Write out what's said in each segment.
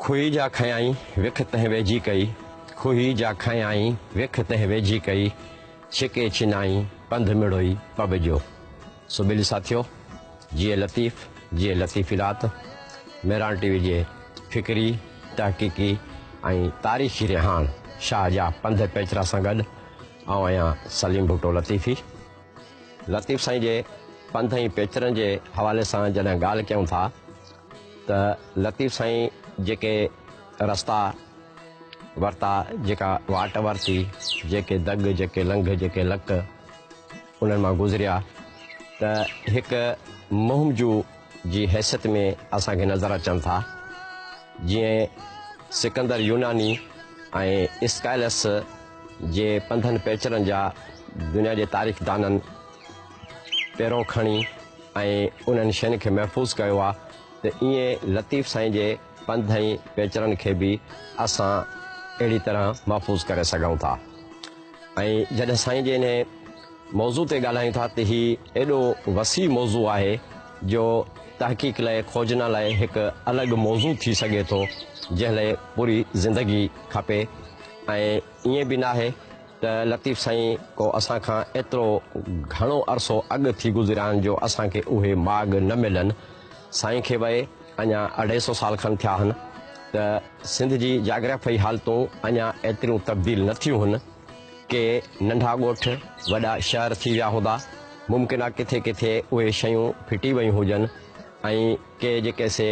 खुही जा खयाई विख तह वेझी कई, खुही जा खयाई विख तह वेझी कई, छिके छिनाई पंध मिड़ोई पब जो। सो बिल साथियों, जिए लतीफ़िलात मेरान टीवी जे फिक्री तहक़ीक़ी ऐं तारीख़ी रिहान शाह जा पंध पेचरा सां गॾु आउं आहियां सलीम भुट्टो लतीफ़ी। लतीफ़ साईं जे पंध ऐं पेचरनि जे हवाले सां जॾहिं ॻाल्हि कयूं था त लतीफ़ साईं जेके रस्ता वरिता, जेका वाट वरिती, जेके दग, जेके लंघ, जेके लक उन्हनि मां गुज़रिया, त हिकु मुहिम जी हैसियत में असांखे नज़र अचनि था। जीअं सिकंदर यूनानी ऐं इस्काइलस जे पंधनि पेचरनि जा दुनिया जे तारीख़ दाननि पहिरों खणी ऐं उन्हनि शयुनि खे महफ़ूज़ कयो आहे, त ईअं लतीफ़ साईं जे पंध ऐं पेचरनि खे बि असां अहिड़ी तरह महफ़ूज़ करे सघूं था। ऐं जॾहिं साईं जे इन मौज़ू ते ॻाल्हायूं था त हीउ एॾो वसी मौज़ू आहे जो तहक़ीक़ लाइ, खोजना लाइ हिकु अलॻि मौज़ू थी सघे थो, जंहिं लाइ पूरी ज़िंदगी खपे। ऐं ईअं बि न आहे त लतीफ़ साईं को असां खां एतिरो घणो अरसो अॻु थी गुज़रिया आहिनि जो असांखे उहे माॻ न मिलनि। साईं खे वए अञा 250 साल खनि थिया आहिनि, त सिंध जी जाग्राफ़ी हालतूं अञा एतिरियूं तब्दील न थियूं हुन के नंढा ॻोठ वॾा शहर थी विया हूंदा। मुमकिन आहे किथे किथे उहे शयूं फिटी वयूं हुजनि ऐं के जेके से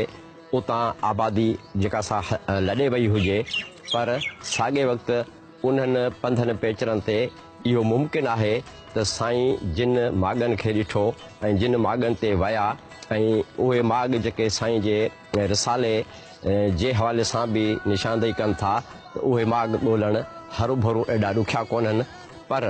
उतां आबादी जेका सा लॾे वई हुजे, पर साॻे वक़्तु उन्हनि पंधनि पेचरनि ते इहो मुमकिन आहे त साईं जिन माॻनि खे ॾिठो ऐं जिन माॻनि ते विया ऐं उहे माॻ जेके साईं जे रिसाले जे हवाले सां बि निशानदेही कनि था, त उहे माॻ ॻोल्हणु हरू भरू एॾा ॾुखिया कोन्हनि। पर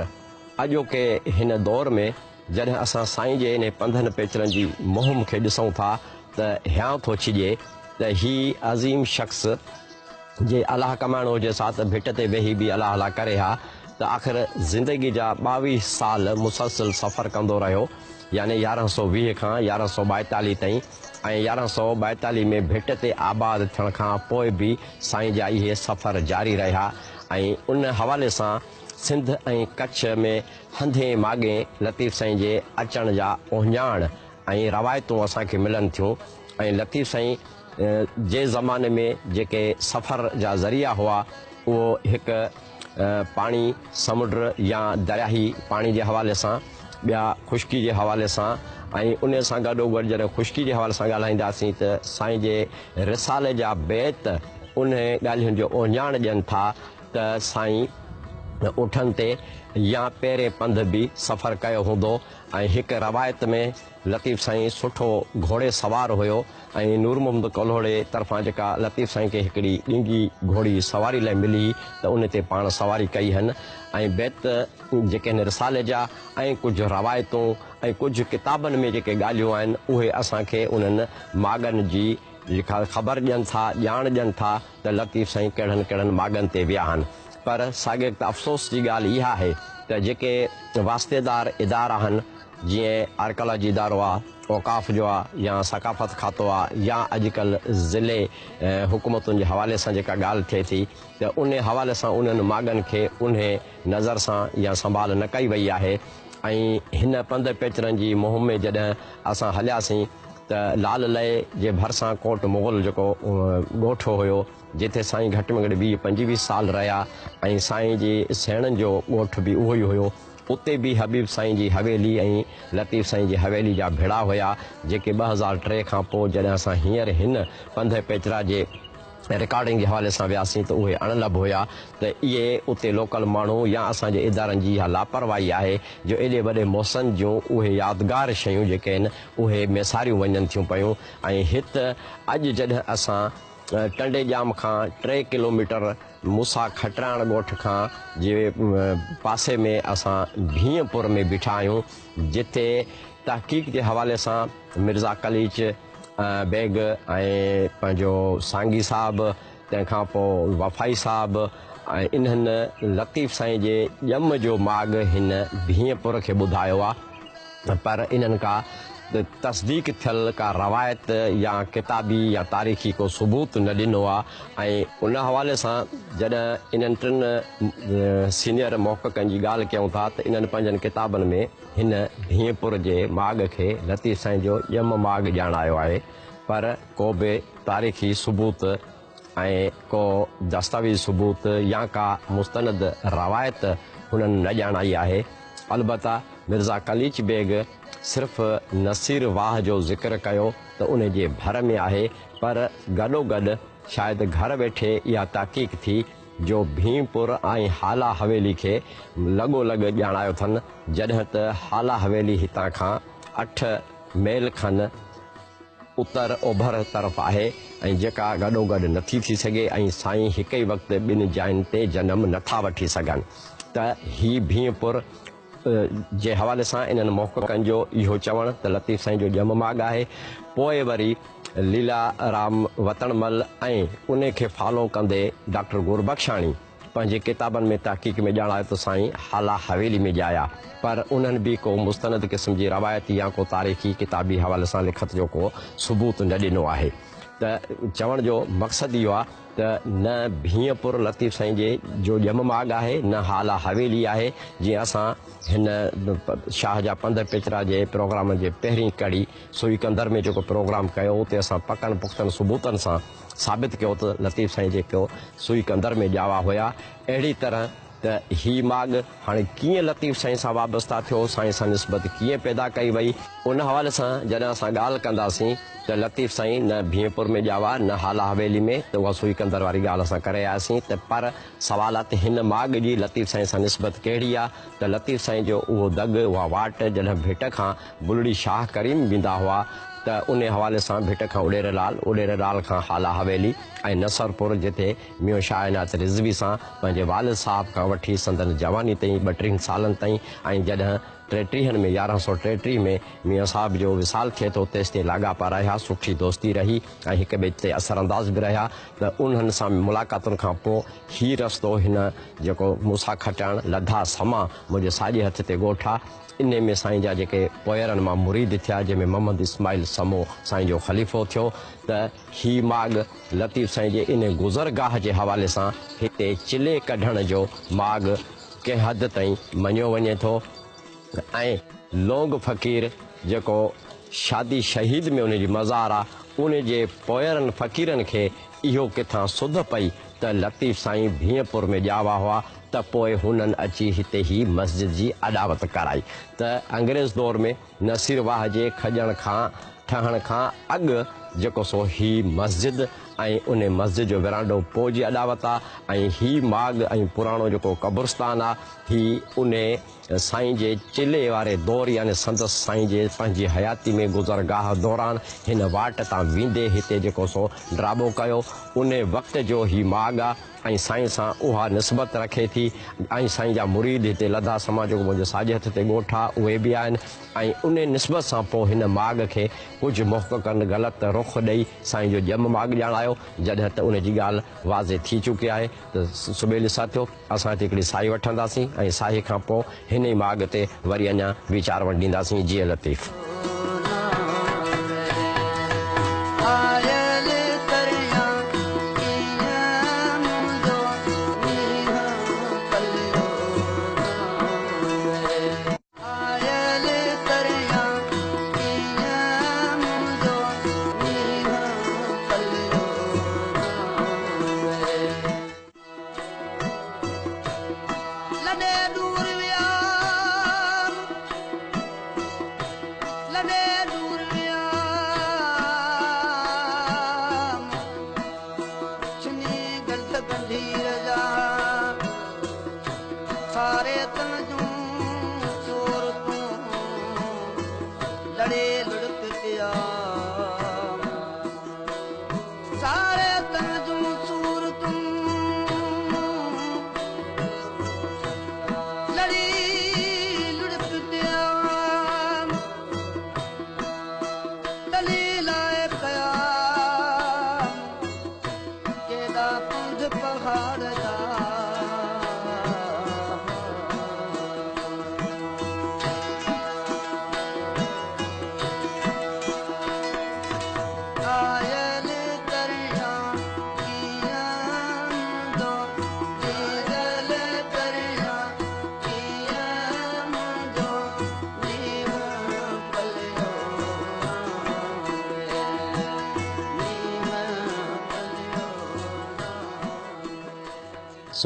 अॼोके हिन दौर में जॾहिं असां साईं जे इन पंधनि पेचरनि जी मुहिम खे ॾिसूं था त हियां थो छिजे त ही अज़ीम शख़्स जे अलाह कमाइणो हुजे सा त भिट ते वेही बि अलाह अलाह करे हा, त आख़िर ज़िंदगी जा 22 साल मुसलसिल सफ़र कंदो रहियो, यानी 1120 खां 1142 ताईं, ऐं 1142 में भिट ते आबाद थियण खां पोइ बि साईं जा इहे सफ़र जारी रहिया। ऐं उन हवाले सां सिंध ऐं कच्छ में हंधे माॻे लतीफ़ साईं जे अचण जा ओहञाण ऐं रवायतूं असांखे मिलनि थियूं। ऐं लतीफ़ साईं जे ज़माने में जेके सफ़र जा ज़रिया हुआ, उहो हिकु पाणी समुंड या दरियाही पाणी जे हवाले सां, ॿिया ख़ुश्की जे हवाले सां, ऐं उन सां गॾोगॾु जॾहिं ख़ुश्की जे हवाले सां ॻाल्हाईंदासीं त साईं जे रिसाले जा बैत उन ॻाल्हियुनि जो ओहञाण ॾियनि था त साईं उठनि ते या पहिरें पंध बि सफ़र कयो हूंदो। ऐं हिकु रवायत में लतीफ़ साईं सुठो घोड़े सवार हुयो ऐं नूर मोहम्मद कलोड़े तरफ़ां जेका लतीफ़ साईं खे हिकिड़ी ॾींगी घोड़ी सवारी लाइ मिली, त उन ते पाण सवारी कई हन। ऐं बैत जेके आहिनि रिसाले जा ऐं कुझु रवायतूं ऐं कुझु किताबनि में जेके ॻाल्हियूं आहिनि, उहे असांखे उन्हनि माॻनि जी ख़बर ॾियनि था, ॼाण ॾियनि था त लतीफ़ साईं कहिड़नि कहिड़नि माॻनि ते विया आहिनि। पर साॻे वक़्तु अफ़सोस जी ॻाल्हि इहा आहे त जेके वास्तेदार इदारा आहिनि, जीअं आर्कियोलॉजी इदारो आहे, औक़ाफ़ जो आहे, या सक़ाफ़त खातो आहे, या अॼुकल्ह ज़िले हुकूमतुनि जे हवाले सां जेका ॻाल्हि थिए थी, त उन हवाले सां उन्हनि माॻनि खे उन नज़र सां या संभाल न कई वई आहे। ऐं हिन पंध पेचरनि जी मुहिम में जॾहिं असां हलियासीं त लाल लय जे भरिसां कोट मुग़ल जेको ॻोठु हुयो, जिथे साईं घटि में घटि 20-25 साल रहिया, ऐं साईं जी सेणनि जो ॻोठु बि उहो ई हुयो, उते बि हबीब साईं जी हवेली ऐं लतीफ़ साईं जी हवेली जा भेड़ा हुया, जेके 2003 खां पोइ जॾहिं असां हींअर हिन पंध पेचरा जे रिकॉर्डिंग जे हवाले सां वियासीं त उहे अणलभ हुया। त इहे उते लोकल माण्हू या असांजे इदारनि जी इहा लापरवाही आहे जो एॾे वॾे मौसम जूं उहे यादगार शयूं जेके आहिनि उहे मेसारियूं वञनि थियूं पियूं। ऐं हिते अॼु जॾहिं असां टंडे जाम खां 3 किलोमीटर मूसा खटराइण ॻोठ खां जे पासे में असां भीहपुर में बीठा आहियूं, जिथे तहक़ीक़ जे हवाले सां मिर्ज़ा कलीच बेग ऐं पंहिंजो सांगी साहिबु, तंहिंखां पोइ वफ़ाई साहिबु, ऐं इन्हनि लतीफ़ साईं जे ॼम जो माॻ हिन भीहपुर खे ॿुधायो आहे। पर इन्हनि का तस्दीक थियल का रवायत या किताबी या तारीख़ी को सबूत न ॾिनो आहे ऐं उन हवाले सां जॾहिं इन्हनि टिनि सीनियर मोहक़क़नि जी ॻाल्हि कयूं था त इन्हनि पंहिंजनि किताबनि में हिन भींपुर जे माॻ खे लतीफ़ साईं जो ॼम माॻ ॼाणायो आहे पर को बि तारीख़ी सबूत ऐं को दस्तावेज़ सबूत या का मुस्तनद रवायत हुननि न ॼाणाई आहे। अलबत्ता मिर्ज़ा कलीच बेग सिर्फ़ नसीर वाह जो ज़िक्र कयो त उन जे भर में आहे पर गॾोगॾु शायदि घर वेठे इहा तहक़ीक़ थी जो भींपुर ऐं हाला हवेली खे लॻोलॻ ॼाणायो अथनि जॾहिं त हाला हवेली हितां खां 8 मेल खनि उत्तर ओभर तरफ़ आहे ऐं जेका गॾोगॾु नथी थी सघे ऐं साईं हिक ई वक़्तु ॿिनि जायुनि ते जनम नथा वठी सघनि त ही भींपुर जे हवाले सां इन्हनि मोहक़क़नि जो इहो चवणु त लतीफ़ साईं जो ॼम माॻ आहे। पोइ वरी लीलाराम वतनमल ऐं उन खे फॉलो कंदे डॉक्टर गुरबख्शाणी पंहिंजे किताबनि में तहक़ीक़ में ॼाणायो त साईं हाला हवेली में ॼाया पर उन्हनि बि को मुस्तनद क़िस्म जी रवायत या को तारीख़ी किताबी हवाले सां लिखत जो को सबूत न ॾिनो आहे। त चवण जो मक़सदु इहो आहे त न भींपुर लतीफ़ साईं जे जो ॼम माॻ आहे न हाला हवेली आहे। जीअं असां हिन शाह जा पंध पिचरा जे प्रोग्राम जे पहिरीं कड़ी सुई कंदर में जेको प्रोग्राम कयो उते असां पकनि पुख़्तनि सबूतनि सां साबित कयो त लतीफ़ साईं जेको सुई कंदर में ॼावा हुया। अहिड़ी तरह त ही माॻ हाणे कीअं लतीफ़ साईं सां वाबस्ता थियो साईं सां निस्बत कीअं पैदा कई वई उन हवाले सां जॾहिं असां ॻाल्हि कंदासीं त लतीफ़ साईं न भींपुर में ॼावा न हाला हवेली में त उहा सुई कंदर वारी ॻाल्हि असां करे आयासीं त पर सवालात हिन माॻ जी लतीफ़ साईं सां निस्बत कहिड़ी आहे त लतीफ़ साईं जो उहो दग उहा वाट जॾहिं भिट खां बुलड़ी शाह करीम वेंदा हुआ त उन हवाले सां भिट खां उॾेरलाल खां हाला हवेली ऐं नसरपुर जिते मियो शाहनात रिज़वी सां पंहिंजे वालिद साहब खां वठी संदन जवानी ताईं 32 सालनि ताईं ऐं जॾहिं 33 में 1133 में मियां साहब जो विसाल थिए थो तेसि ताईं लाॻापा रहिया सुठी दोस्ती रही ऐं हिक ॿिए ते असरअंदाज़ बि रहिया त उन्हनि सां मुलाक़ातुनि खां पोइ ही रस्तो हिन जेको मूंसां खटण लधा समा मुंहिंजे साॼे हथ ते ॻोठा इन में साईं जा जेके पोयरनि मां मुरीद थिया जंहिंमें मोहम्मद इस्माइल समो साईं जो ख़लीफ़ो थियो त ही माॻ लतीफ़ साईं जे इन गुज़रगाह जे हवाले सां हिते चिले कढण जो माॻ कंहिं हद ताईं मञियो वञे थो ऐं लोंग फ़क़ीर जेको शादी शहीद में उन जी मज़ार आहे उन जे पोयरनि फ़क़ीरनि खे इहो किथां सुध पई त लतीफ़ साईं भींपुर में ॼावा हुआ त पोइ हुननि अची हिते ही मस्जिद जी अॾावत कराई त अंग्रेज़ दौर में नसीर वाह जे खॼण खां ठहण खां अॻु जेको सो ही मस्जिद ऐं उन मस्जिद जो विरांडो पोइ जी अॾावत आहे ऐं ही माॻ ऐं पुराणो जेको क़ब्रस्तान आहे ही उन साईं जे चिले वारे दौर यानी संदसि साईं जे पंहिंजी हयाती में गुज़रगाह दौरान हिन वाट तां वेंदे हिते जेको सो ड्राबो कयो उन वक़्त जो ही माॻ आहे ऐं साईं सां उहा निस्बत रखे थी ऐं साईं जा मुरीद हिते लधा समाज जो मुंहिंजे साॼे हथ ते ॻोठा उहे बि आहिनि ऐं उन निस्बत सां पोइ हिन माॻ खे कुझु मोहक़क़नि ग़लति रुख़ ॾेई साईं जो ॼम माॻ ॼाणायो जॾहिं त उन जी ॻाल्हि वाज़े थी चुकी आहे त सुबेल साथियो असां हिते हिकिड़ी साई वठंदासीं ऐं साई खां पोइ हिन ई माॻ ते वरी अञा वीचार वंडींदासीं जीअं लतीफ़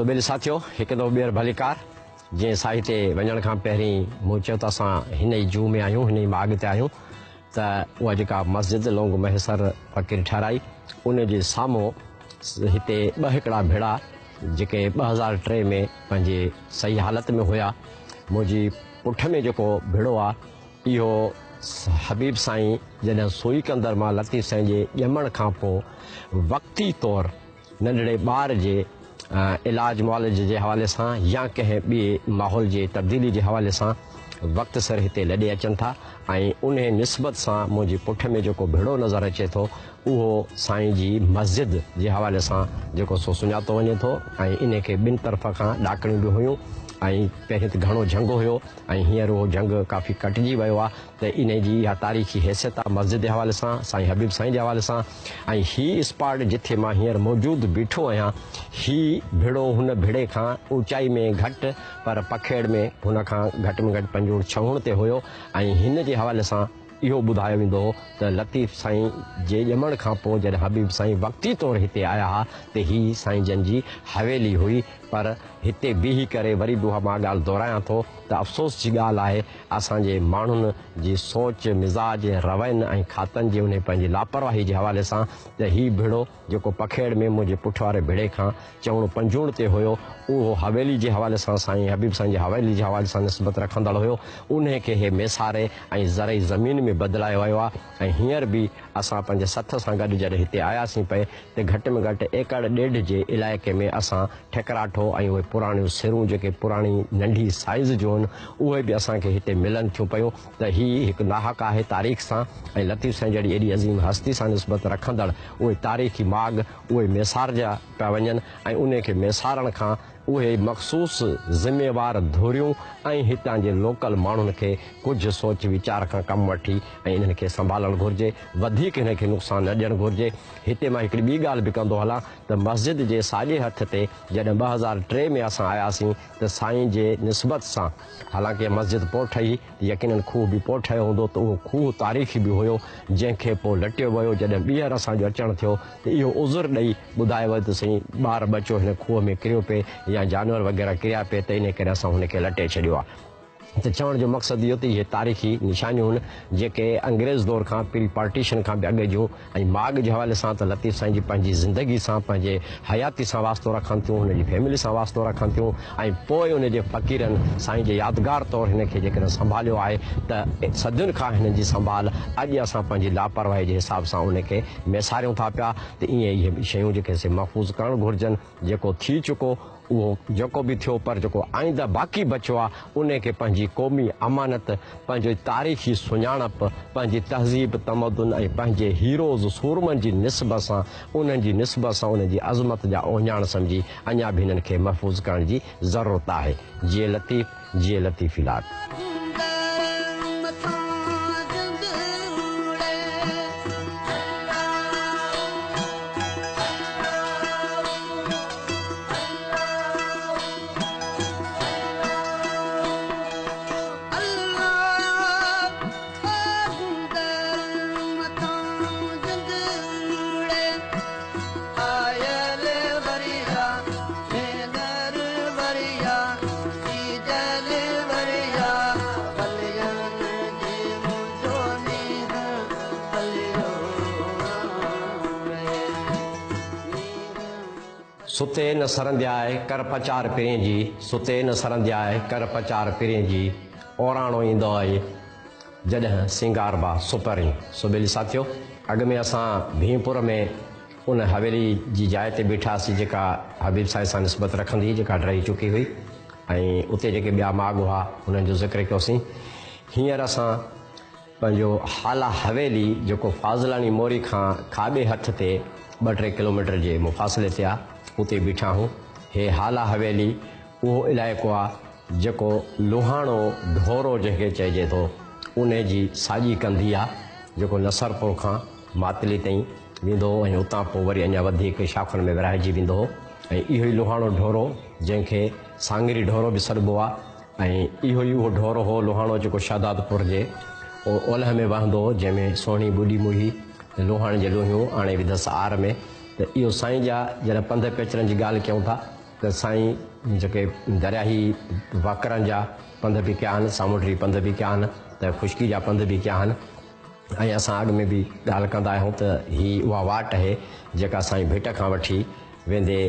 सुबेल साथियो हिकु दफ़ो ॿीहर भलीकार जीअं साईं ते वञण खां पहिरीं मूं चयो त असां हिन ई जू में आहियूं, हिन ई माॻ ते आहियूं त उहा जेका मस्जिद लोंग महसर फ़कीर ठाराई उन जे साम्हूं हिते ॿ हिकिड़ा भेड़ा जेके 2003 में पंहिंजे सही हालत में हुया। मुंहिंजी पुठ में जेको भेड़ो आहे इहो हबीब साईं जॾहिं सुई कंदड़ मां लतीफ़ साईं जे ॼमण खां पोइ वक़्ती तौरु नंढड़े ॿार जे इलाज मुआलज जे हवाले सां या कंहिं ॿिए माहौल जे तब्दीली जे हवाले सां वक़्त सर हिते लॾे अचनि था ऐं उन निस्बत सां मुंहिंजी पुठ में जेको भेड़ो नज़र अचे थो उहो साईं जी मस्जिद जे हवाले सां जेको सो सुञातो वञे थो ऐं इन खे ॿिनि तरफ़ खां ॾाकणियूं बि हुयूं ऐं पहिरीं त घणो जंग हुयो ऐं हींअर उहो जंग काफ़ी कटिजी वियो आहे त इन जी इहा तारीख़ी हैसियत आहे मस्जिद जे हवाले सां साईं हबीब साईं जे हवाले सां। ऐं हीअ स्पॉट जिथे मां हींअर मौजूदु बीठो आहियां हीअ भेड़ो हुन भेड़े खां ऊचाई में घटि पर पखेड़ में हुन खां घटि में घटि 5-6 ते हुयो ऐं हिन जे हवाले सां इहो ॿुधायो वेंदो हो त लतीफ़ साईं जे ॼमण खां पोइ जॾहिं हबीब साईं वक़्ती तौरु हिते आया हुआ त हीअ साईं जन जी हवेली हुई। पर हिते बीही करे वरी बि उहा मां ॻाल्हि दोहरायां थो त अफ़सोस जी ॻाल्हि आहे असांजे माण्हुनि जी सोच मिज़ाज रवैन ऐं खातनि जे उन पंहिंजी लापरवाही जे हवाले सां त हीउ भेड़ो जेको पखेड़ में मुंहिंजे पुठ वारे भेड़े खां 4-5 ते हुयो उहो हवेली जे हवाले सां साईं हबीब साईं जी हवेली जे हवाले सां निस्बत रखंदड़ हुयो उन खे हे मेसारे ऐं ज़रई ज़मीन में बदिलायो वियो आहे। ऐं हींअर बि असां पंहिंजे सथ सां गॾु जॾहिं हिते आयासीं पए त घटि में घटि 1.5 जे इलाइक़े में असां ठेकराठो ऐं उहे पुराणियूं सिरूं जेके पुराणी नंढी साइज़ जूं आहिनि उहे बि असांखे हिते मिलनि थियूं पियूं त हीअ हिकु नाहक आहे तारीख़ सां ऐं लतीफ़ साईं जहिड़ी एॾी अज़ीम हस्ती सां निस्बत रखंदड़ उहे तारीख़ी माॻ उहे मेसारजा पिया वञनि ऐं उन खे मेसारण खां उहे मख़सूस ज़िम्मेवार धुरियूं ऐं हितां जे लोकल माण्हुनि खे कुझु सोच वीचार खां कमु वठी ऐं इन्हनि खे संभालणु घुरिजे वधीक हिन खे नुक़सानु न ॾियणु घुरिजे। हिते मां हिकिड़ी ॿी ॻाल्हि बि कंदो हलां त मस्जिद जे साॼे हथ ते जॾहिं 2003 में असां आयासीं त साईं जे निस्बत सां हालांकि मस्जिद पोइ ठही यकीननि खूह बि पोइ ठहियो हूंदो त उहो खूह तारीख़ी बि हुयो जंहिंखे पोइ लटियो वियो जॾहिं ॿीहर असांजो अचणु थियो त इहो उज़ुर ॾेई ॿुधायो वियो त साईं ॿार बचो हिन खूह में किरियो पिए या जानवर वग़ैरह किरिया पिए त इन करे असां हुनखे लटे छॾियो आहे। त चवण जो मक़सदु इहो त इहे तारीख़ी निशानियूं आहिनि जेके अंग्रेज़ दौर खां पहिरीं पार्टीशन खां बि अॻु जूं ऐं माॻ जे हवाले सां त लतीफ़ साईं जी पंहिंजी ज़िंदगी सां पंहिंजे हयाती सां वास्तो रखनि थियूं हुनजी फैमिली सां वास्तो रखनि थियूं ऐं पोइ उन जे फ़क़ीरनि साईं जे यादगार तौरु हिन खे जेकॾहिं संभालियो आहे त सदियुनि खां हिन जी संभाल अॼु असां पंहिंजी लापरवाही जे हिसाब सां उन खे मेसारियूं था पिया त ईअं इहे शयूं जेके से महफ़ूज़ करणु घुरिजनि जेको थी चुको उहो जेको बि थियो पर जेको आईंदा बाक़ी बचियो आहे उन खे पंहिंजी क़ौमी अमानत पंहिंजो तारीख़ी सुञाणप पंहिंजी तहज़ीब तमदुन ऐं पंहिंजे हीरोज़ सूरमनि जी निस्बत सां उन्हनि जी निस्बत सां उन्हनि जी अज़मत जा ओञाण सम्झी अञा बि हिननि खे महफ़ूज़ करण जी ज़रूरत आहे। जीअं लतीफ़ इलाज सुते न सरंदियाए कर पचार पिरें जी सुते न सरंदियाए कर पचार पिरें जी ओराणो ईंदो आहे जॾहिं सिंगार बा सुपरी। सुबेली साथियो अॻु में असां भीमपुर में उन हवेली जी जाइ ते बीठासीं जेका हबीब साईं सां निस्बत रखंदी जेका रही चुकी हुई ऐं उते जेके ॿिया माॻ हुआ उन्हनि जो ज़िक्र कयोसीं। हींअर असां पंहिंजो हाला हवेली जेको फाज़लानी मोरी खां खाॿे हथ ते 2-3 किलोमीटर जे मुफ़ासिले ते आहे उते बीठा आहियूं। हे हाला हवेली उहो इलाइक़ो आहे जेको लोहाणो ढोरो जंहिंखे चइजे थो उन जी साॼी कंदी आहे जेको नसरपुर खां मातली ताईं वेंदो हो ऐं उतां पोइ वरी अञा वधीक शाखुनि में विरहाइजी वेंदो हो ऐं इहो ई लोहाणो ढोरो जंहिंखे सांगरी ढोरो बि सॾिबो आहे ऐं इहो ई उहो ढोरो हो लोहाणो जेको शहदादपुर जे ओलह में वहंदो हो जंहिंमें सोणी ॿुॾी मुही लोहाणे जे लोहियूं आणे विधसि आर में। त इहो साईं जा जॾहिं पंध पेचरनि जी ॻाल्हि कयूं था त साईं जेके दरियाही वाकरनि जा पंध बि कया आहिनि, सामुंडी पंध बि कया आहिनि, त ख़ुश्की जा पंध बि कया आहिनि। ऐं असां अॻु में बि ॻाल्हि कंदा आहियूं त हीअ उहा वाट आहे जेका साईं भिट खां वठी वेंदे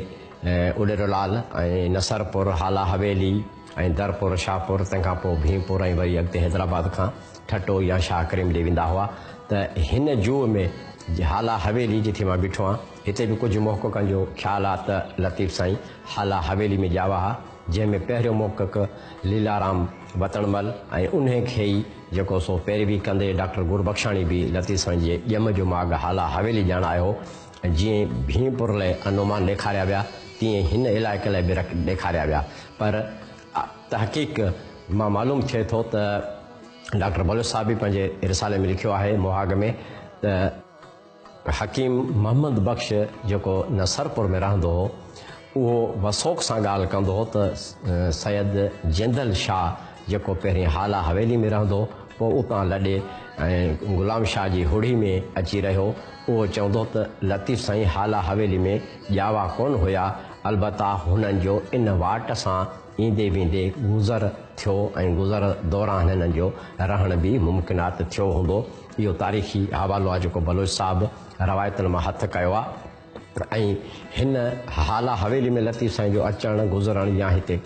उॾेरोलाल ऐं नसरपुर, हाला हवेली ऐं दरपुर, शाहपुर, तंहिंखां पोइ भीमपुर ऐं वरी अॻिते हैदराबाद खां ठटो या शाह करीम ॾे वेंदा हुआ। त हिन जूअ में हाला हवेली जिथे मां बीठो आहियां हिते बि कुझु मोहक़क़नि जो ख़्यालु आहे त लतीफ़ साईं हाला हवेली में ॼावा हुआ, जंहिंमें पहिरियों मोहक़क़ लीलाराम वतनमल ऐं उन खे ई जेको सो पैरवी कंदे डॉक्टर गुरबख्शाणी बि लतीफ़ साईं जे ॼम जो माॻ हाला हवेली ॼाण आयो। जीअं भीमपुर लाइ अनुमान ॾेखारिया विया तीअं हिन इलाइक़े लाइ बि ॾेखारिया विया। पर तहक़ीक़ मां मालूम थिए थो त डॉक्टर बलोच साहिब बि पंहिंजे रिसाले में लिखियो आहे मुहाग में त हकीम मोहम्मद बख़्श जेको नसरपुर में रहंदो हो उहो वसोक सां ॻाल्हि कंदो हो त सैयद जेंदल शाह जेको पहिरीं हाला हवेली में रहंदो पोइ उतां लॾे ऐं ग़ुलाम शाह जी हुड़ी में अची रहियो, उहो चवंदो त लतीफ़ साईं हाला हवेली में ॼावा कोन हुया, अलबत्ता हुननि जो इन वाट सां ईंदे वेंदे गुज़र थियो ऐं गुज़र दौरान हिननि जो रहण बि मुमकिनात थियो हूंदो। इहो तारीख़ी हवालो आहे जेको बलोच साहिबु रवायतुनि मां हथु कयो आहे। ऐं हिन हाला हवेली में लतीफ़ साईं जो अचणु गुज़रणु या हिते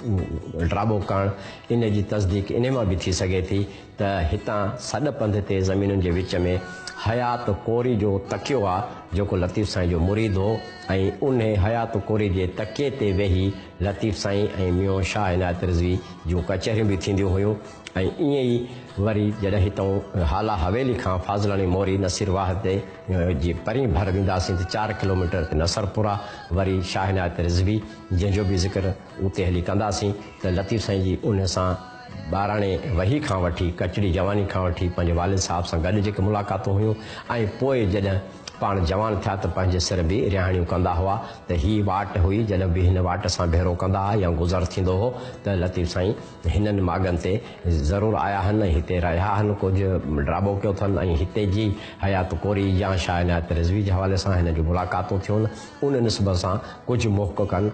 ड्राबो करणु इन जी तस्दीक इन मां बि थी सघे थी त हितां सॾ पंध ते ज़मीनुनि जे विच में हयात कोरी जो तकियो आहे जेको लतीफ़ साईं जो मुरीद हो ऐं उन हयात कोरी जे तकिए ते वेही लतीफ़ साईं ऐं मियो शाह इनायत रिज़वी जूं कचहरियूं बि थींदियूं हुयूं। ऐं ईअं ई वरी जॾहिं हितां हाला हवेली खां फाज़लानी मोरी नसीरवाह ते जी परी भर वेंदासीं त 4 किलोमीटर ते नसरपुर आहे, वरी शाह इनायत रिज़वी जंहिंजो बि ज़िक्र उते हली कंदासीं त लतीफ़ साईं जी उन सां ॿाराणे वही खां वठी कचड़ी जवानी खां वठी पंहिंजे वालिद साहिब सां गॾु जेके मुलाक़ातूं हुयूं ऐं पोइ जॾहिं पाण जवान थिया त पंहिंजे सिर बि रिहाणियूं कंदा हुआ त हीअ वाट हुई जॾहिं बि हिन वाट सां भेरो कंदा हुआ या गुज़र थींदो हो त लतीफ़ साईं हिननि माॻनि ते ज़रूरु आया आहिनि, हिते रहिया आहिनि, कुझु ड्राबो कयो अथनि ऐं हिते जी हयात कोरी या शाह इनायत रिज़वी जे हवाले सां हिन जूं मुलाक़ातूं थियूं उन निस्बत सां कुझु मोहक़क़नि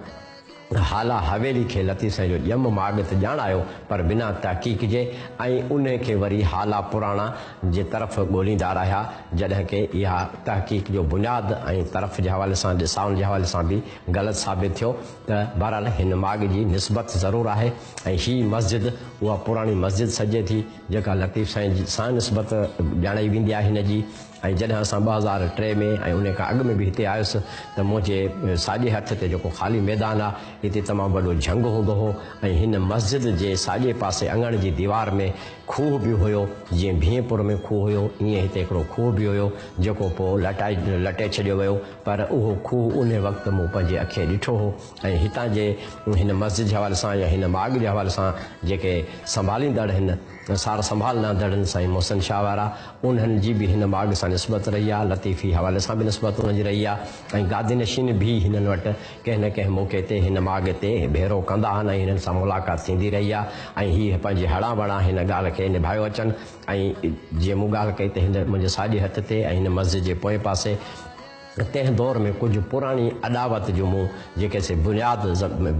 हाला हवेली खे लतीफ़ साईं जो ॼम माॻ त ॼाणायो पर बिना तहक़ीक़ जे ऐं उन खे वरी हाला पुराणा जे तरफ़ ॻोल्हींदा रहिया, जॾहिं की इहा तहक़ीक़ जो बुनियाद ऐं तरफ़ जे हवाले सां ॾिसाउनि जे हवाले सां बि ग़लति साबित थियो। त बहरहाल हिन माॻ जी निस्बत ज़रूरु आहे ऐं हीअ मस्जिद उहा पुराणी मस्जिद सॼे थी जेका लतीफ़ साईं सां निस्बत ॼाणाई वेंदी आहे हिन जी। ऐं जॾहिं असां 2003 में ऐं उन खां अॻु में बि हिते आयुसि त मुंहिंजे साॼे हथ ते जेको ख़ाली मैदान आहे हिते तमामु वॾो झंगु हूंदो हो ऐं हिन मस्जिद जे साॼे पासे अङण जी दीवार में खूह बि हुयो, जीअं भीमपुर में खूह हुयो ईअं हिते हिकिड़ो खूह बि हुयो जेको पोइ लटे छॾियो वियो, पर उहो खूह उन वक़्तु मूं पंहिंजे अखियूं ॾिठो हो। ऐं हितां जे हिन मस्जिद जे हवाले सां या हिन माॻ जे हवाले सां जेके संभालींदड़ हिन सार संभालंदड़नि साईं मोहसिन शाह वारा उन्हनि जी बि हिन माॻ सां निस्बत रही आहे, लतीफ़ी हवाले सां बि निस्बत उन्हनि जी रही आहे ऐं गादी नशीन बि हिननि वटि कंहिं न कंहिं मौक़े ते हिन माॻ ते भेरो कंदा आहिनि ऐं हिननि सां मुलाक़ात थींदी रही आहे ऐं हीअ पंहिंजे हड़ा बड़ा हिन ॻाल्हि खे निभायो अचनि। ऐं जीअं मूं ॻाल्हि कई त हिन मुंहिंजे साॼे हथ ते ऐं हिन मस्जिद जे पोएं पासे तंहिं दौर में कुझु पुराणी अदावत जूं मूं जेके से बुनियाद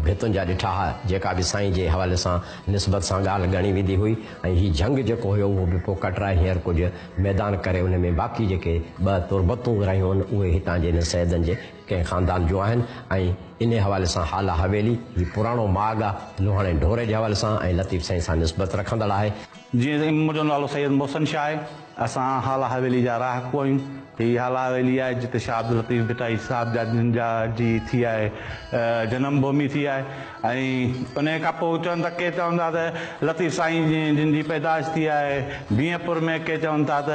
भितुनि जा ॾिठा हुआ जेका बि साईं जे हवाले सां निस्बत सां ॻाल्हि ॻणी वेंदी हुई ऐं हीअ जंग जेको हुयो उहो बि पोइ कटराए हींअर कुझु मैदान करे उन में बाक़ी जेके 2 तुरबतूं रहियूं आहिनि उहे हितां जे हिन सैदनि जे कंहिं ख़ानदान जूं आहिनि ऐं इन हवाले सां हाला हवेली हीअ पुराणो माॻ आहे लोहाणे ढोरे जे हवाले सां ऐं लतीफ़ साईं सां निस्बत रखंदड़ आहे। जीअं मुंहिंजो नालो सैयद मोहसिन शाह आहे, असां हाला हवेली जा रहाकू आहियूं। हीअ हाला हवेली आहे जिते शाह अब्दुल लतीफ़ भिटाई साहिब जा जी थी आहे जनम भूमि थी आहे ऐं उन खां पोइ चवनि था के चवंदा त लतीफ़ साईं जिन जी पैदाइश थी आहे भीमपुर में, के चवनि था त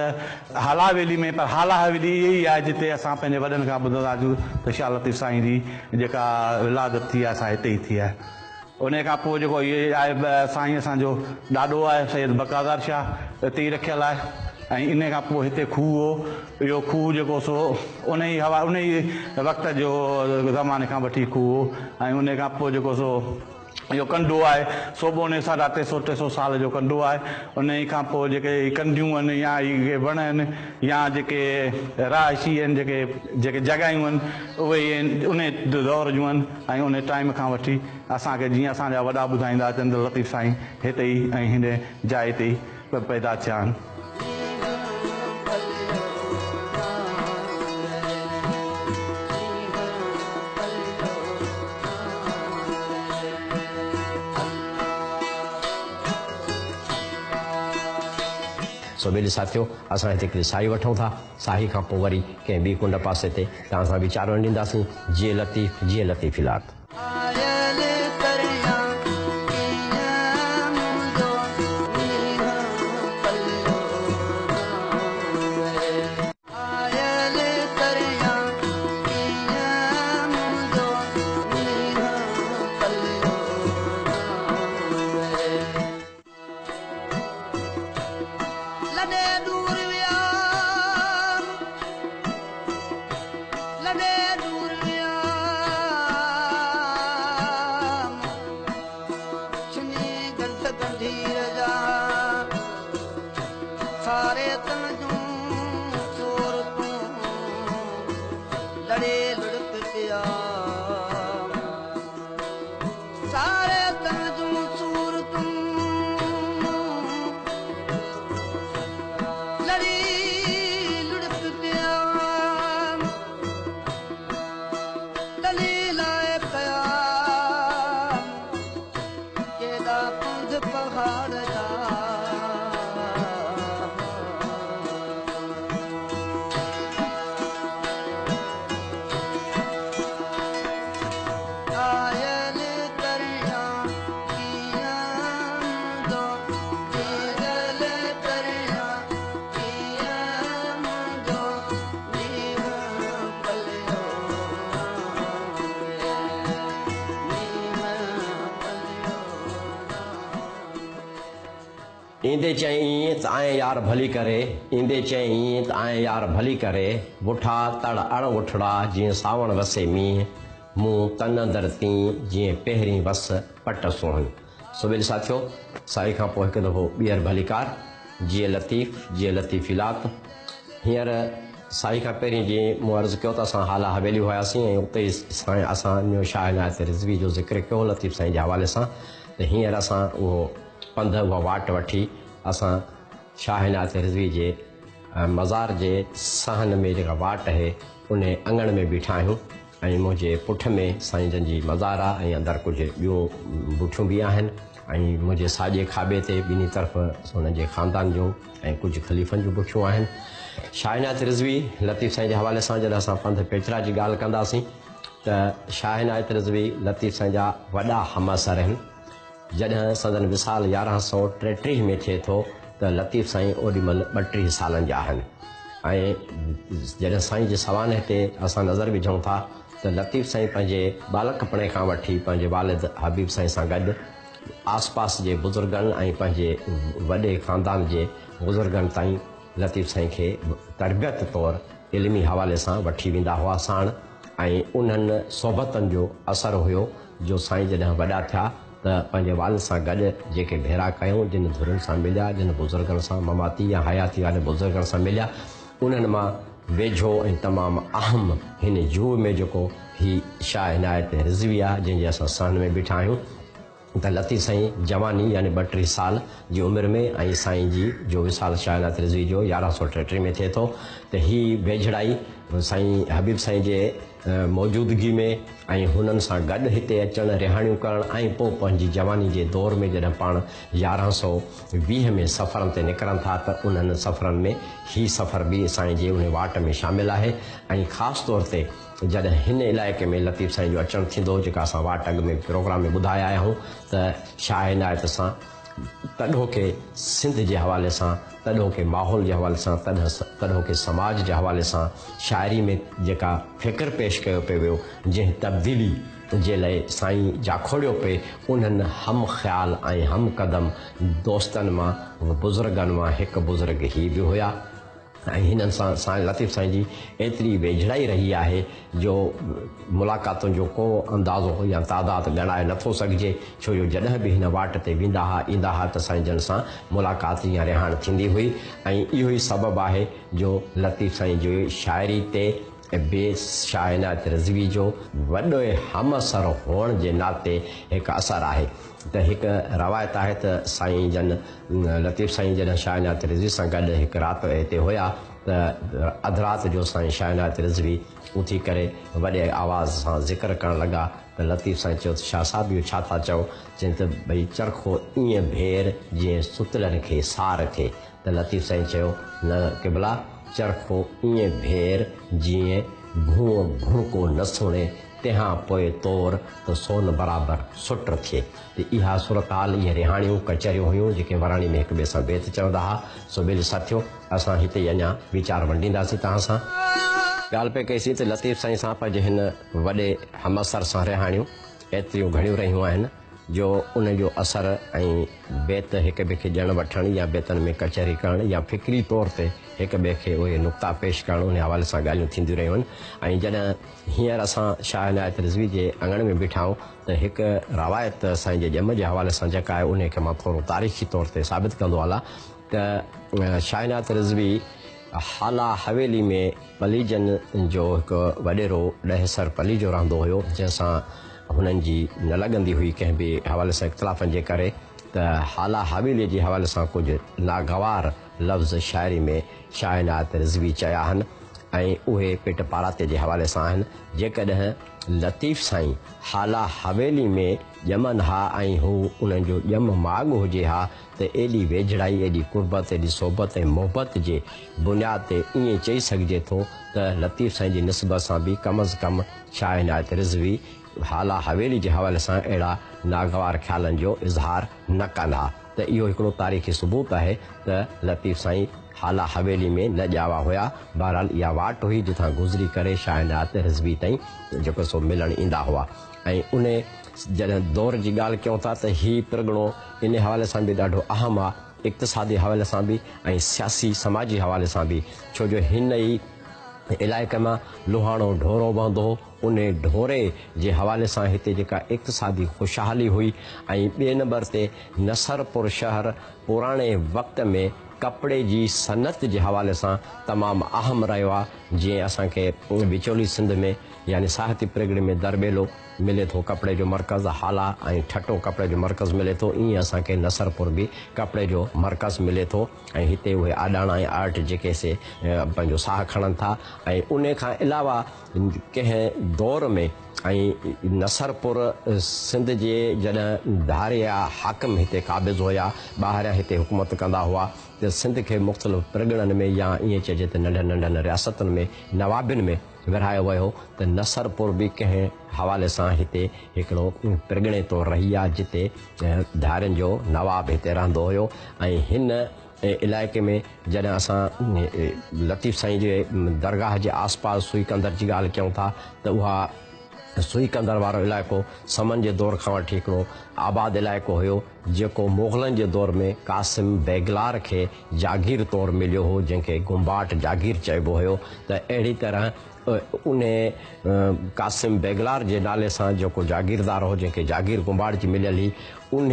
हाला हवेली में, पर हाला हवेली इहा ई आहे जिते असां पंहिंजे वॾनि खां ॿुधंदा आहियूं त शाह लतीफ़ साईं जी जेका विलादत थी आहे असां हिते ई थी आहे। उन खां पोइ जेको इहे आहे साईं असांजो ॾाॾो आहे सैयद बकाज़ार शाह हिते ई रखियल आहे ऐं इन खां पोइ हिते खूह हो, इहो खूह जेको सो उन ई वक़्त जो ज़माने खां वठी खूह हो ऐं उन खां पोइ जेको सो इहो कंडो आहे सोबोने 350 साल जो कंडो आहे। उन खां पोइ जेके कंडियूं आहिनि या इहे वण आहिनि या जेके रहायशी आहिनि जेके जॻहियूं आहिनि उहे उन दौर जूं आहिनि ऐं उन टाइम खां वठी असांखे जीअं असांजा वॾा ॿुधाईंदा चंद लतीफ़ साईं हिते ई ऐं हिन जाइ ते ई पैदा थिया आहिनि। सो ॿिए साथियो असां हिते हिकिड़ी साई वठूं था, साई खां पोइ वरी कंहिं ॿी कुंड पासे ते तव्हां सां वीचार ॾींदासीं। जीअं लतीफ़ इलात ईंदे चई त आए यार भली करे, ईंदे चई त आए यार भली करे, बुठा तड़ अण उठड़ा जीअं सावण वसे मींहुं, मूं तन अंदरि तीं जीअं पहिरीं वस पट सुहिणी। सो ॿिए साथियो साई खां पोइ हिकु दफ़ो ॿीहर भलीकार जीअं लतीफ़ इलात। हींअर साई खां पहिरीं जीअं मूं अर्ज़ु कयो त असां हाला हवेली हुआसीं ऐं उते ई असां शाह इनायत रिज़वी जो ज़िक्र कयो लतीफ़ साईं जे हवाले सां। त हींअर असां उहो पंध उहा वाट वठी असां शाह इनायत रिज़वी जे मज़ार जे सहन में जेका वाट आहे उन अंगण में बीठा आहियूं ऐं मुंहिंजे पुठ में साईं जन जी मज़ार आहे ऐं अंदरि कुझु ॿियूं बुठियूं बि आहिनि ऐं मुंहिंजे साॼे खाॿे ते ॿिन्ही तरफ़ हुन जे ख़ानदान जो ऐं कुझु ख़लीफ़नि जूं बुठियूं आहिनि। शाह इनायत रिज़वी लतीफ़ साईं जे हवाले सां जॾहिं असां पंध पेचरा जी ॻाल्हि कंदासीं त शाह इनायत रिज़वी लतीफ़ साईं जा वॾा हमअसर आहिनि। जॾहिं संदन विसाल 1133 में थिए थो त लतीफ़ साईं ओॾी महिल 32 सालनि जा आहिनि ऐं जॾहिं साईं जे सवाने ते असां नज़र विझूं था त लतीफ़ साईं पंहिंजे बालकपणे खां वठी पंहिंजे वालिद हबीब साईं सां गॾु आस पास जे बुज़ुर्गनि ऐं पंहिंजे वॾे ख़ानदान जे बुज़ुर्गनि ताईं लतीफ़ साईं खे तरबियत तौरु इल्मी हवाले सां वठी वेंदा हुआ साण ऐं उन्हनि सोबतनि जो असरु हुयो जो साईं जॾहिं वॾा थिया त पंहिंजे वाल सां गॾु जेके भेरा कयूं जिन धुरनि सां मिलिया जिन बुज़ुर्गनि सां ममाती या हयाती वारे बुज़ुर्गनि सां मिलिया उन्हनि मां वेझो ऐं तमामु अहम हिन जुह में जेको ही शाह इनायत रिज़वी आहे जंहिंजे असां सहन में बीठा आहियूं त लतीफ़ साईं जवानी यानी 32 साल जी उमिरि में ऐं साईं जी जो विसाल शाह इनायत रिज़वी जो 1133 में थिए थो त ही वेझड़ाई साईं हबीब साईं जे मौजूदगी में ऐं हुननि सां गॾु हिते अचणु रिहाणियूं करणु ऐं पोइ पंहिंजी जवानी जे दौर में जॾहिं पाण 1120 में सफ़रनि ते निकिरनि था त उन्हनि सफ़रनि में ही सफ़र बि साईं जे उन वाट में शामिलु आहे ऐं ख़ासि तौर ते जॾहिं हिन इलाइक़े में लतीफ़ साईं जो अचणु थींदो जेका असां वाट अॻु में प्रोग्राम में ॿुधाया आहियूं त शाह इनायत सां तॾो के सिंध जे हवाले सां तॾो के माहौल जे हवाले सां तॾो के समाज जे हवाले सां शाइरी में जेका फ़िक्र पेश कयो पियो वियो जंहिं तब्दीली जे लाइ साईं जाखोड़ियो पिए उन्हनि हम ख़्याल ऐं हम क़दम दोस्तनि मां बुज़ुर्गनि मां हिकु बुज़ुर्ग ही बि हुया ऐं हिननि सां साईं लतीफ़ साईं जी एतिरी वेझड़ाई रही आहे जो मुलाक़ातुनि जो को अंदाज़ो या तादादु ॻणाए नथो सघिजे, छो जो जॾहिं बि हिन वाट ते वेंदा हुआ ईंदा हुआ त साईं जन सां मुलाक़ात या रिहाण थींदी हुई। ऐं इहो ई सबबु आहे जो लतीफ़ साईं जो शाइरी ते ऐं ॿिए शाह इनायत रिज़वी जो वॾो हमअसर हुअण जे नाते हिकु असरु आहे। त हिकु रवायत आहे त साईं जन लतीफ़ साईं जॾहिं शाह इनायत रिज़वी सां गॾु हिकु राति हिते हुया त अधु राति जो साईं शाह इनायत रिज़वी उथी करे वॾे आवाज़ सां ज़िक्र करणु लॻा त लतीफ़ साईं चयो त शाह साहिबु इहो छा था चओ? चई त भई चरखो ईअं भेर जीअं सुतलनि खे सार थिए। त लतीफ़ साईं चयो न क़िबला, चरखो ईअं भेर जीअं भूअं भुणको न सुणे, तंहिंखां पोइ तौर त सोन बराबरि सुट थिए। त इहा सूरत हाल, इहे रिहाणियूं कचहरियूं हुयूं जेके वराणी में हिक ॿिए सां बेत चवंदा हुआ। सो ॿिए साथियो, असां हिते ई अञा वीचार वंडींदासीं तव्हां सां। ॻाल्हि पे कईसीं त लतीफ़ साईं सां पंहिंजे हिन वॾे हमअसर सां रिहाणियूं एतिरियूं घणियूं रहियूं आहिनि जो उनजो असरु ऐं बेत हिक ॿिए खे ॾियणु वठणु या बेतनि में कचहरी करणु या फ़िक्री तौर ते हिक ॿिए खे उहे नुक़्ता पेश करणु उन हवाले सां ॻाल्हियूं थींदियूं रहियूं आहिनि। ऐं जॾहिं हींअर असां शाह इनायत रिज़वी जे अङण में बीठा आहियूं त हिकु रवायत साईं जे ॼम जे हवाले सां जेका आहे उन खे मां थोरो तारीख़ी तौर ते साबित कंदो हलां त शाह इनायत रिज़वी हाला हवेली में पलीजन जो हिकु वॾेरो ॾहसर पली जो रहंदो हुयो, जंहिंसां हुननि जी न लॻंदी हुई कंहिं बि हवाले सां इख़्तिलाफ़नि जे करे। त हाला हवेलीअ जे हवाले सां कुझु नागवार लफ़्ज़ शाइरी में शाह इनायत रिज़वी चया आहिनि ऐं उहे पेट पाराते जे हवाले सां आहिनि। जेकॾहिं लतीफ़ साईं हाला हवेली में ॼमनि हा ऐं हू उन्हनि जो ॼम माॻ हुजे हा त एॾी वेझड़ाई, एॾी कुर्बत, एॾी सोबत ऐं मोहबत जे बुनियाद ते ईअं चई सघिजे थो त लतीफ़ साईं जी निस्बत सां बि कम अज़ कम शाह इनायत रिज़वी हाला हवेली जे हवाले सां अहिड़ा नागवार ख़्यालनि जो इज़हार न कंदा। त इहो हिकिड़ो तारीख़ी सबूत आहे त लतीफ़ साईं हाला हवेली में न ॼावा हुया। बहरहाल इहा वाट हुई जिथां गुज़री करे शाह इनायत रिज़वी ताईं जेको सो मिलणु ईंदा हुआ। ऐं उन जॾहिं दौर जी ॻाल्हि कयूं था त हीउ पिरगणो इन हवाले सां बि ॾाढो अहम आहे, इक़्तिसादी हवाले सां बि ऐं सियासी समाजी हवाले सां बि, छो जो हिन ई इलाइक़े मां लोहाणो ढोरो वहंदो हो। उन ढोरे जे हवाले सां हिते जेका इक़्तिसादी ख़ुशहाली हुई ऐं ॿिए नंबर ते नसरपुर शहर पुराणे वक़्त में कपिड़े जी सनत जे हवाले सां तमामु अहम रहियो आहे। जीअं असांखे विचोली सिंध में यानी साहित्य परिगणे में दरबेलो मिले थो कपिड़े जो मर्कज़, हाला ऐं ठटो कपिड़े जो मर्कज़ मिले थो, ईअं असांखे नसरपुर बि कपिड़े जो मर्कज़ मिले थो। ऐं हिते उहे आॾाणा ऐं आर्ट जेके से पंहिंजो साह खणनि था। ऐं उन खां अलावा कंहिं दौर में ऐं नसरपुर सिंध जे जॾहिं धारिया हाकिम हिते क़ाबिज़ हुया, ॿाहिरियां हिते हुकूमत कंदा हुआ, त सिंध खे मुख़्तलिफ़ परिगणनि में या ईअं चइजे त नंढनि नंढनि रियासतुनि में नवाबिन में विरहायो वियो। त नसरपुर बि कंहिं हवाले सां हिते हिकिड़ो परिगणे तौरु रही आहे जिते धारियुनि जो नवाब हिते रहंदो हुयो। ऐं हिन इलाइक़े में जॾहिं असां लतीफ़ साईं जे दरगाह जे आसपास सुई कंदर जी ॻाल्हि कयूं था त उहा सुई कंदर वारो इलाइक़ो समन जे दौर खां वठी हिकिड़ो आबाद इलाइक़ो हुयो जेको मुग़लनि जे दौर में कासिम बेगलार खे जागीर तौरु मिलियो हो, जंहिंखे गुम्बाट जागीर चइबो हुयो। त अहिड़ी तरह उन कासिम बेगलार जे नाले सां जेको जागीरदार हो, जंहिंखे जागीर गुम्बाट जी मिलियल हुई, उन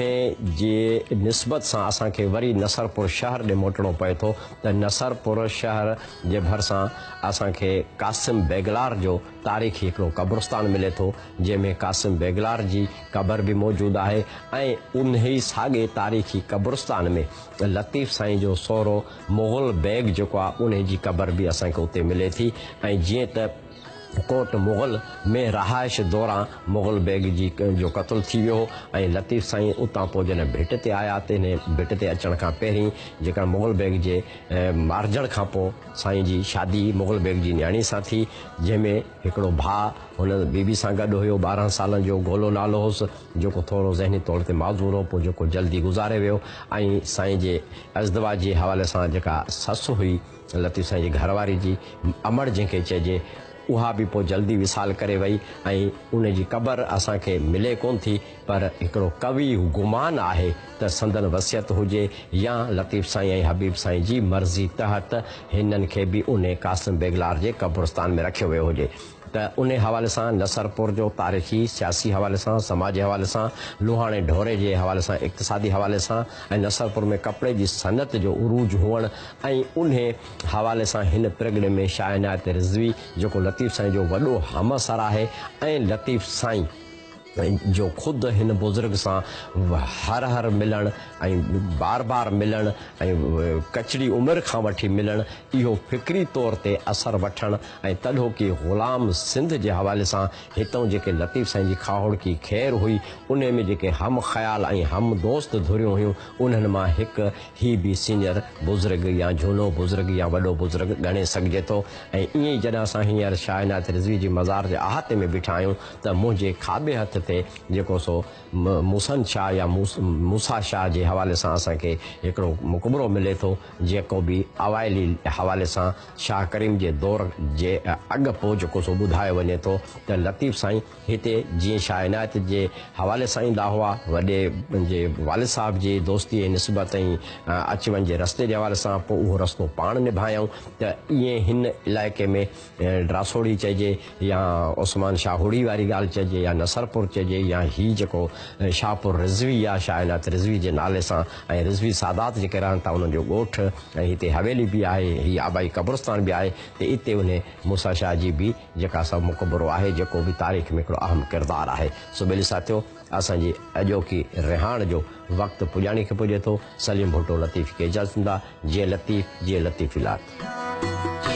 जे निस्बत सां असांखे वरी नसरपुर शहर ॾे मोटिणो पए थो। त नसरपुर शहर जे भरिसां असांखे कासिम बेगलार जो तारीख़ी हिकिड़ो क़ब्रस्तान मिले थो, जंहिंमें कासिम बेगलार जी क़बर बि मौजूदु आहे। ऐं उन ई साॻे तारीख़ी क़ब्रस्तान में लतीफ़ साईं जो सहुरो मुग़ल बैग जेको आहे उन जी क़बर बि असांखे उते मिले थी। ऐं जीअं त कोट मुग़ल में रहाइश दौरान मुग़ल बैग जी जो क़त्लु थी वियो ऐं लतीफ़ साईं उतां पोइ जॾहिं भिट ते आया त हिन भिट ते अचण खां पहिरीं जेका मुग़ल बैग जे मारजण खां पोइ साईं जी शादी मुग़ल बैग जी न्याणी सां थी, जंहिंमें हिकिड़ो भाउ हुन बीबी सां गॾु हुयो, 12 सालनि जो गोलो नालो हुउसि, जेको थोरो ज़हनी तौर ते माज़ूर हो, पोइ जेको जल्दी गुज़ारे वियो। ऐं साईं जे अज़दवा जे हवाले सां जेका ससु हुई लतीफ़ साईं जी घरवारी जी, अमड़ जंहिंखे चइजे, उहा बि पोइ जल्दी विसाल करे वई ऐं उन जी क़बर असांखे मिले कोन थी। पर हिकिड़ो कवि गुमान आहे त संदन वसियत हुजे या लतीफ़ साईं ऐं हबीब साईं जी मर्ज़ी तहत हिननि खे बि उन कासिम बेगलार जे कब्रिस्तान में रखियो वियो हुजे। त उन हवाले सां नसरपुर जो तारीख़ी सियासी हवाले सां, समाजी हवाले सां, लोहाणे ढोरे जे हवाले सां, इक़्तिसादी हवाले सां ऐं नसरपुर में कपिड़े जी सनत जो उरूज हुअणु ऐं उन हवाले सां हिन पिरगड़े में शाह इनायत रिज़वी जेको लतीफ़ साईं जो वॾो हमअसर आहे ऐं लतीफ़ साईं जो ख़ुदि हिन बुज़ुर्ग सां हर मिलणु ऐं बार बार मिलणु ऐं कचड़ी उमिरि खां वठी मिलणु, इहो फ़िक्री तौर ते असरु वठणु ऐं तॾहिं की ग़ुलाम सिंध जे हवाले सां हितां जेके लतीफ़ साईं जी खाहोड़की ख़ैर हुई उन में जेके हम ख़्याल ऐं हम दोस्त धुरियूं हुयूं उन्हनि मां हिकु ही बि सीनियर बुज़ुर्ग या झूनो बुज़ुर्ग या वॾो बुज़ुर्ग ॻणे सघिजे थो। ऐं ईअं ई जॾहिं असां हींअर शाह इनायत रिज़वी जी मज़ार जे अहाते में बीठा आहियूं त मुंहिंजे खाॿे हथ ते जेको सो मुसन शाह या मूसा शाह जे हवाले सां असांखे हिकिड़ो मुक़बरो मिले थो जेको बि अवाइली हवाले सां शाह करीम जे दौर जे अॻु पोइ जेको सो ॿुधायो वञे थो त लतीफ़ साईं हिते जीअं शाह इनायत जे हवाले सां ईंदा हुआ, वॾे पंहिंजे वालिद साहिब जी दोस्ती ऐं निस्बत ऐं अच वञ जे रस्ते जे हवाले सां पोइ उहो रस्तो पाण निभायूं त ईअं हिन इलाइक़े में ड्रासोड़ी चइजे या उस्मान शाह हुड़ी वारी ॻाल्हि चइजे या नसरपुर चइजे या हीउ जेको शाहपुर रिज़वी आहे शाह इनायत रिज़वी जे नाले सां ऐं रिज़वी सादात जेके रहनि था उन्हनि जो ॻोठु ऐं हिते हवेली बि आहे, हीअ आबाई कब्रिस्तान बि आहे त हिते उन मूसा शाह जी बि जेका सभु मुक़बरो आहे जेको बि तारीख़ में हिकिड़ो अहम किरदारु आहे। सो ॿिली साथियो असांजी अॼोकी रिहाण जो वक़्तु पुॼाणी खे पुॼे थो। सलीम भुट्टो लतीफ़ खे इजाज़त ॾींदा। जीअं लतीफ़ जीअं लतीफ़ इलाही।